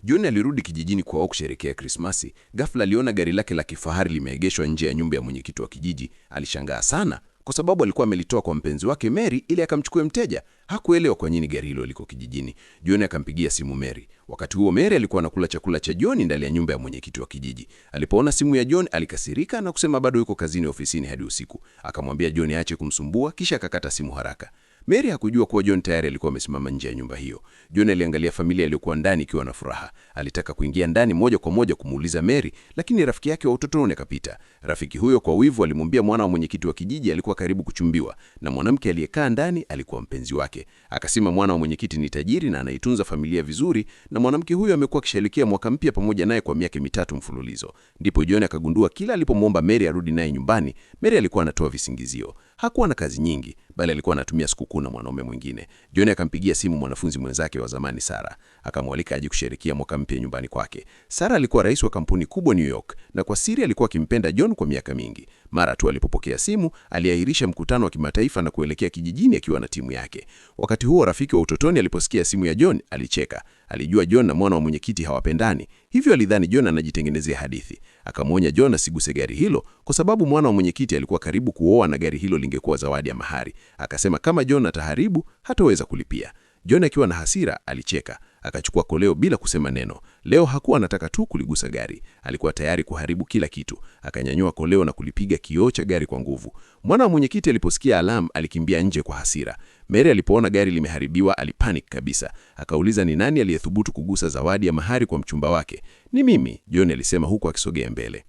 John alirudi kijijini kwao kusherehekea Krismasi. Ghafla aliona gari lake la kifahari limeegeshwa nje ya nyumba ya mwenyekiti wa kijiji. Alishangaa sana kwa sababu alikuwa amelitoa kwa mpenzi wake Mary ili akamchukue mteja. Hakuelewa kwa nini gari hilo liko kijijini. John akampigia simu Mary. Wakati huo Mary alikuwa anakula chakula cha John ndani ya nyumba ya mwenyekiti wa kijiji. Alipoona simu ya John alikasirika na kusema bado yuko kazini ofisini hadi usiku. Akamwambia John aache kumsumbua kisha akakata simu haraka. Mary hakujua kuwa John tayari alikuwa amesimama nje ya nyumba hiyo. John aliangalia familia iliyokuwa ndani ikiwa na furaha. Alitaka kuingia ndani moja kwa moja kumuuliza Mary, lakini rafiki yake wa utotoni akapita. Rafiki huyo kwa wivu alimwambia mwana wa mwenyekiti wa kijiji alikuwa karibu kuchumbiwa na mwanamke aliyekaa ndani alikuwa mpenzi wake. Akasema mwana wa mwenyekiti ni tajiri na anaitunza familia vizuri na mwanamke huyo amekuwa akisherehekea mwaka mpya pamoja naye kwa miaka 3 mfululizo. Ndipo John akagundua kila alipomwomba Mary arudi naye nyumbani, Mary alikuwa anatoa visingizio. Hakuwa na kazi nyingi, bali alikuwa anatumia sikukuu na mwanaume mwingine. John akampigia simu mwanafunzi mwenzake wa zamani Sarah, akamwalika aje kusherehekea mwaka mpya nyumbani kwake. Sarah alikuwa rais wa kampuni kubwa New York na kwa siri alikuwa akimpenda John kwa miaka mingi. Mara tu alipopokea simu, aliahirisha mkutano wa kimataifa na kuelekea kijijini akiwa na timu yake. Wakati huo rafiki wa utotoni aliposikia simu ya John, alicheka. Alijua John na mwana wa mwenyekiti hawapendani, hivyo alidhani John anajitengenezea hadithi. Akamwonya John asiguse gari hilo kwa sababu mwana wa mwenyekiti alikuwa karibu kuoa na gari hilo lingekuwa zawadi ya mahari. Akasema kama John ataharibu, hataweza kulipia. John akiwa na hasira alicheka, akachukua koleo bila kusema neno. Leo hakuwa anataka tu kuligusa gari, alikuwa tayari kuharibu kila kitu. Akanyanyua koleo na kulipiga kioo cha gari kwa nguvu. Mwana wa mwenyekiti aliposikia alarm alikimbia nje kwa hasira. Mary alipoona gari limeharibiwa alipanic kabisa. Akauliza ni nani aliyethubutu kugusa zawadi ya mahari kwa mchumba wake. Ni mimi, John alisema huku akisogea mbele.